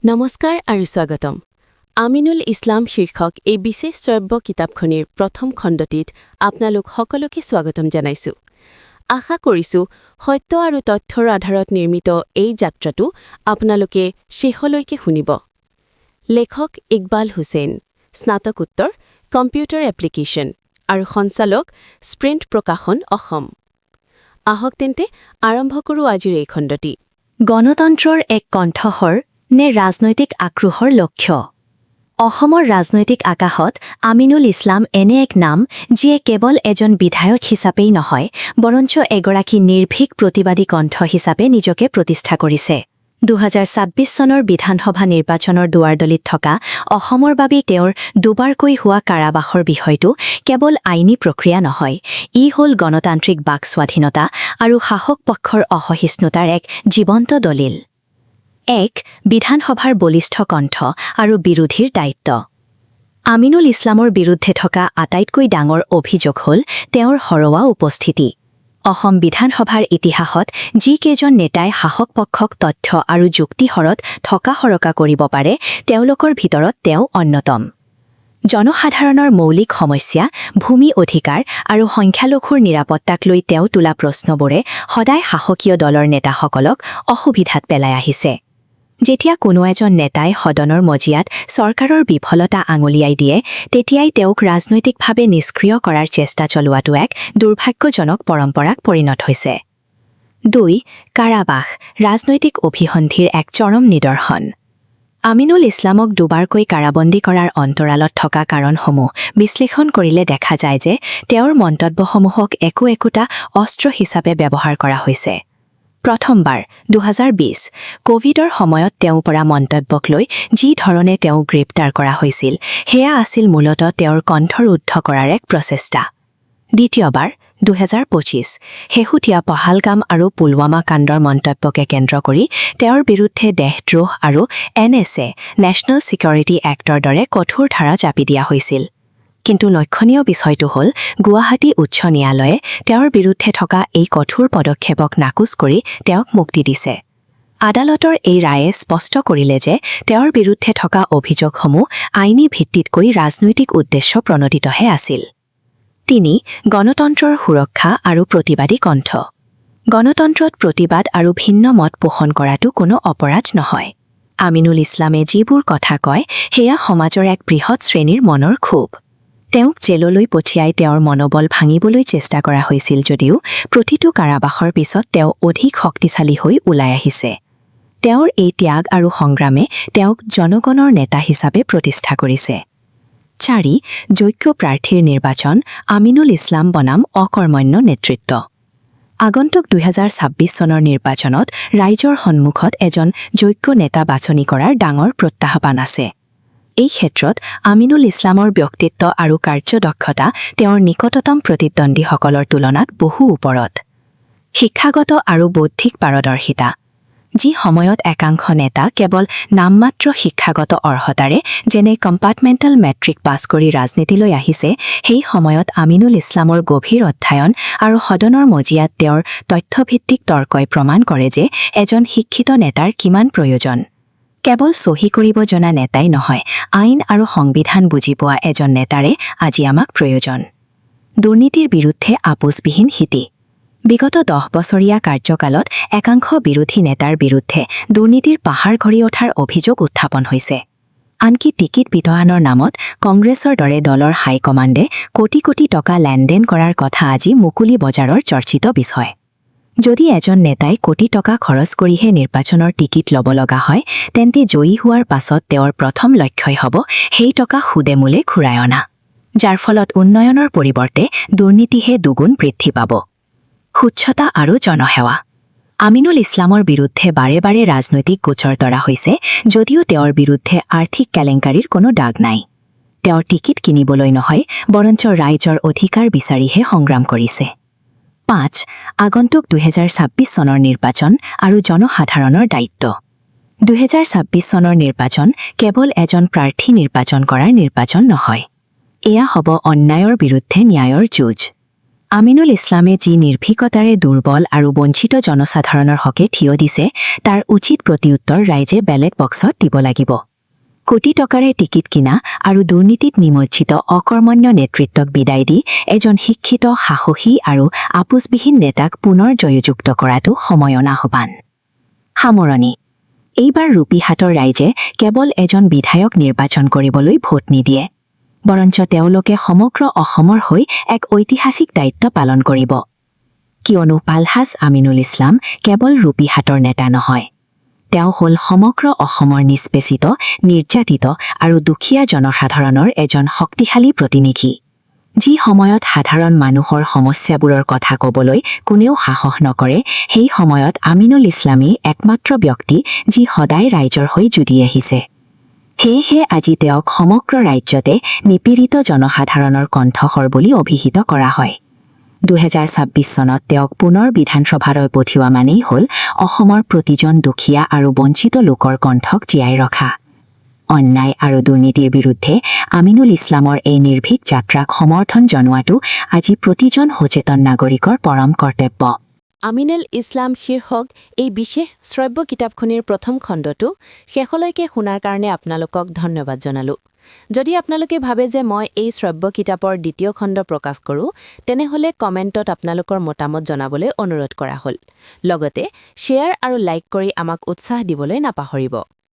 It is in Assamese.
নমস্কাৰ আৰু স্বাগতম। আমিনুল ইছলাম শীৰ্ষক এই বিশেষ শ্ৰব্য কিতাপখনিৰ প্ৰথম খণ্ডটিত আপোনালোক সকলোকে স্বাগতম জনাইছো। আশা কৰিছো সত্য আৰু তথ্যৰ আধাৰত নিৰ্মিত এই যাত্ৰাটো আপোনালোকে শেষলৈকে শুনিব। লেখক ইকবাল হুছেইন, স্নাতকোত্তৰ, কম্পিউটাৰ এপ্লিকেশ্যন আৰু সঞ্চালক স্প্ৰিণ্ট প্ৰকাশন অসম। আহক তেন্তে আৰম্ভ কৰোঁ আজিৰ এই খণ্ডটি। গণতন্ত্ৰৰ এক কণ্ঠস্বৰ নে ৰাজনৈতিক আক্ৰোহৰ লক্ষ্য? অসমৰ ৰাজনৈতিক আকাশত আমিনুল ইছলাম এনে এক নাম যিয়ে কেৱল এজন বিধায়ক হিচাপেই নহয়, বৰঞ্চ এগৰাকী নিৰ্ভীক প্ৰতিবাদী কণ্ঠ হিচাপে নিজকে প্ৰতিষ্ঠা কৰিছে। ২০২৬ চনৰ বিধানসভা নিৰ্বাচনৰ দুৱাৰদলিত থকা অসমৰ বাবে তেওঁৰ দুবাৰকৈ হোৱা কাৰাবাসৰ বিষয়টো কেৱল আইনী প্ৰক্ৰিয়া নহয়, ই হ'ল গণতান্ত্ৰিক বাক স্বাধীনতা আৰু শাসক পক্ষৰ অসহিষ্ণুতাৰ এক জীৱন্ত দলিল। ১. বিধানসভাৰ বলিষ্ঠ কণ্ঠ আৰু বিৰোধীৰ দায়িত্ব। আমিনুল ইছলামৰ বিৰুদ্ধে থকা আটাইতকৈ ডাঙৰ অভিযোগ হ'ল তেওঁৰ সৰৱা উপস্থিতি। অসম বিধানসভাৰ ইতিহাসত যিকেইজন নেতাই শাসক পক্ষক তথ্য আৰু যুক্তিসৰত থকাসৰকা কৰিব পাৰে, তেওঁলোকৰ ভিতৰত তেওঁ অন্যতম। জনসাধাৰণৰ মৌলিক সমস্যা, ভূমি অধিকাৰ আৰু সংখ্যালঘুৰ নিৰাপত্তাক লৈ তেওঁ তোলা প্ৰশ্নবোৰে সদায় শাসকীয় দলৰ নেতাসকলক অসুবিধাত পেলাই আহিছে। যেতিয়া কোনো এজন নেতাই সদনৰ মজিয়াত চৰকাৰৰ বিফলতা আঙুলিয়াই দিয়ে, তেতিয়াই তেওঁক ৰাজনৈতিকভাৱে নিষ্ক্ৰিয় কৰাৰ চেষ্টা চলোৱাটো এক দুৰ্ভাগ্যজনক পৰম্পৰাত পৰিণত হৈছে। ২. কাৰাবাস, ৰাজনৈতিক অভিসন্ধিৰ এক চৰম নিদৰ্শন। আমিনুল ইছলামক দুবাৰকৈ কাৰাবন্দী কৰাৰ অন্তৰালত থকা কাৰণসমূহ বিশ্লেষণ কৰিলে দেখা যায় যে তেওঁৰ মন্তব্যসমূহক একোটা অস্ত্ৰ হিচাপে ব্যৱহাৰ কৰা হৈছে। প্ৰথমবাৰ ২০২০ কোভিডৰ সময়ত তেওঁ কৰা মন্তব্যক লৈ যি ধৰণে তেওঁক গ্ৰেপ্তাৰ কৰা হৈছিল, সেয়া আছিল মূলতঃ তেওঁৰ কণ্ঠ ৰুদ্ধ কৰাৰ এক প্ৰচেষ্টা। দ্বিতীয়বাৰ ২০২৫ শেহতীয়া পহালগাম আৰু পুলৱামা কাণ্ডৰ মন্তব্যকে কেন্দ্ৰ কৰি তেওঁৰ বিৰুদ্ধে দেশদ্ৰোহ আৰু NSA নেশ্যনেল ছিকিউৰিটি এক্টৰ দৰে কঠোৰ ধাৰা জাপি দিয়া হৈছিল। কিন্তু লক্ষণীয় বিষয়টো হ'ল গুৱাহাটী উচ্চ ন্যায়ালয়ে তেওঁৰ বিৰুদ্ধে থকা এই কঠোৰ পদক্ষেপক নাকচ কৰি তেওঁক মুক্তি দিছে। আদালতৰ এই ৰায়ে স্পষ্ট কৰিলে যে তেওঁৰ বিৰুদ্ধে থকা অভিযোগসমূহ আইনী ভিত্তিতকৈ ৰাজনৈতিক উদ্দেশ্য প্ৰণোদিতহে আছিল। ৩. গণতন্ত্ৰৰ সুৰক্ষা আৰু প্ৰতিবাদী কণ্ঠ। গণতন্ত্ৰত প্ৰতিবাদ আৰু ভিন্ন মত পোষণ কৰাটো কোনো অপৰাধ নহয়। আমিনুল ইছলামে যিবোৰ কথা কয়, সেয়া সমাজৰ এক বৃহৎ শ্ৰেণীৰ মনৰ ক্ষোভ। তেওঁক জেললৈ পঠিয়াই তেওঁৰ মনোবল ভাঙিবলৈ চেষ্টা কৰা হৈছিল যদিও প্ৰতিটো কাৰাবাসৰ পিছত তেওঁ অধিক শক্তিশালী হৈ ওলাই আহিছে। তেওঁৰ এই ত্যাগ আৰু সংগ্ৰামে তেওঁক জনগণৰ নেতা হিচাপে প্ৰতিষ্ঠা কৰিছে। ৪. যোগ্য প্ৰাৰ্থীৰ নিৰ্বাচন, আমিনুল ইছলাম বনাম অকৰ্মণ্য নেতৃত্ব। আগন্তুক ২০২৬ চনৰ নিৰ্বাচনত ৰাইজৰ সন্মুখত এজন যোগ্য নেতা বাছনি কৰাৰ ডাঙৰ প্ৰত্যাহ্বান আছে। এই ক্ষেত্ৰত আমিনুল ইছলামৰ ব্যক্তিত্ব আৰু কাৰ্যদক্ষতা তেওঁৰ নিকটতম প্ৰতিদ্বন্দ্বীসকলৰ তুলনাত বহু ওপৰত। শিক্ষাগত আৰু বৌদ্ধিক পাৰদৰ্শিতা। যি সময়ত একাংশ নেতা কেৱল নামমাত্ৰ শিক্ষাগত অৰ্হতাৰে যেনে কম্পাৰ্টমেণ্টেল মেট্ৰিক পাছ কৰি ৰাজনীতিলৈ আহিছে, সেই সময়ত আমিনুল ইছলামৰ গভীৰ অধ্যয়ন আৰু সদনৰ মজিয়াত তেওঁৰ তথ্যভিত্তিক তৰ্কই প্ৰমাণ কৰে যে এজন শিক্ষিত নেতাৰ কিমান প্ৰয়োজন। কেৱল চহী কৰিব জনা নেতাই নহয়, আইন আৰু সংবিধান বুজি পোৱা এজন নেতাৰে আজি আমাক প্ৰয়োজন। দুৰ্নীতিৰ বিৰুদ্ধে আপোচবিহীন স্থিতি। বিগত 10 বছৰীয়া কাৰ্যকালত একাংশ বিৰোধী নেতাৰ বিৰুদ্ধে দুৰ্নীতিৰ পাহাৰ ঘূৰি উঠাৰ অভিযোগ উত্থাপন হৈছে। আনকি টিকিট বিতৰণৰ নামত কংগ্ৰেছৰ দৰে দলৰ হাইকমাণ্ডে কোটি কোটি টকা লেনদেন কৰাৰ কথা আজি মুকলি বজাৰৰ চৰ্চিত বিষয়। যদি এজন নেতাই কোটি টকা খৰচ কৰিহে নিৰ্বাচনৰ টিকিট ল'ব লগা হয়, তেন্তে জয়ী হোৱাৰ পাছত তেওঁৰ প্ৰথম লক্ষ্যই হ'ব সেই টকা সুদে মূলে ঘূৰাই অনা, যাৰ ফলত উন্নয়নৰ পৰিৱৰ্তে দুৰ্নীতিহে দুগুণ বৃদ্ধি পাব। স্বচ্ছতা আৰু জনসেৱা। আমিনুল ইছলামৰ বিৰুদ্ধে বাৰে বাৰে ৰাজনৈতিক গোচৰ তৰা হৈছে, যদিও তেওঁৰ বিৰুদ্ধে আৰ্থিক কেলেংকাৰীৰ কোনো দাগ নাই। তেওঁৰ টিকিট কিনিবলৈ নহয়, বৰঞ্চ ৰাইজৰ অধিকাৰ বিচাৰিহে সংগ্ৰাম কৰিছে। ৫. আগন্তুক ২০২৬ চনৰ নিৰ্বাচন আৰু জনসাধাৰণৰ দায়িত্ব। ২০২৬ চনৰ নিৰ্বাচন কেৱল এজন প্ৰাৰ্থী নিৰ্বাচন কৰাৰ নিৰ্বাচন নহয়। এয়া হ'ব অন্যায়ৰ বিৰুদ্ধে ন্যায়ৰ যুঁজ। আমিনুল ইছলামে যি নিৰ্ভীকতাৰে দুৰ্বল আৰু বঞ্চিত জনসাধাৰণৰ হকে থিয় দিছে তাৰ উচিত প্ৰত্যুত্তৰ ৰাইজে বেলেট বক্সত দিব লাগিব। কোটি টকাৰে টিকিট কিনা আৰু দুৰ্নীতিত নিমজ্জিত অকৰ্মণ্য নেতৃত্বক বিদায় দি এজন শিক্ষিত, সাহসী আৰু আপোচবিহীন নেতাক পুনৰ জয়যুক্ত কৰাটো সময়ৰ আহ্বান। সামৰণি। এইবাৰ ৰূপীহাটৰ ৰাইজে কেৱল এজন বিধায়ক নিৰ্বাচন কৰিবলৈ ভোট নিদিয়ে, বৰঞ্চ তেওঁলোকে সমগ্ৰ অসমৰ হৈ এক ঐতিহাসিক দায়িত্ব পালন কৰিব। কিয়নো পালহাজ আমিনুল ইছলাম কেৱল ৰূপীহাটৰ নেতা নহয়, তেওঁ হ'ল সমগ্ৰ অসমৰ নিষ্পেষিত, নিৰ্যাতিত আৰু দুখীয়া জনসাধাৰণৰ এজন শক্তিশালী প্ৰতিনিধি, যি সময়ত সাধাৰণ মানুহৰ সমস্যাবোৰৰ কথা ক'বলৈ কোনেও সাহস নকৰে, সেই সময়ত আমিনুল ইছলামেই একমাত্ৰ ব্যক্তি যি সদায় ৰাইজৰ হৈ যুঁজি আহিছে। সেয়েহে আজি তেওঁক সমগ্ৰ ৰাজ্যতে নিপীড়িত জনসাধাৰণৰ কণ্ঠস্বৰ বুলি অভিহিত কৰা হয়। 2026 চনত তেওঁক পুনৰ বিধানসভালৈ পঠিওৱা মানেই হ'ল অসমৰ প্ৰতিজন দুখীয়া আৰু বঞ্চিত লোকৰ কণ্ঠক জীয়াই ৰখা। অন্যায় আৰু দুৰ্নীতিৰ বিৰুদ্ধে আমিনুল ইছলামৰ এই নিৰ্ভীক যাত্ৰাক সমৰ্থন জনোৱাটো আজি প্ৰতিজন সচেতন নাগৰিকৰ পৰম কৰ্তব্য। আমিনুল ইছলাম শীৰ্ষক এই বিশেষ শ্ৰব্য কিতাপখনিৰ প্ৰথম খণ্ডটো শেষলৈকে শুনাৰ কাৰণে আপোনালোকক ধন্যবাদ জনালোঁ। যদি আপোনালোকে ভাবে যে মই এই শ্ৰব্য কিতাপৰ দ্বিতীয় খণ্ড প্ৰকাশ কৰোঁ, তেনেহ'লে কমেণ্টত আপোনালোকৰ মতামত জনাবলৈ অনুৰোধ কৰা হ'ল। লগতে শ্বেয়াৰ আৰু লাইক কৰি আমাক উৎসাহ দিবলৈ নাপাহৰিব।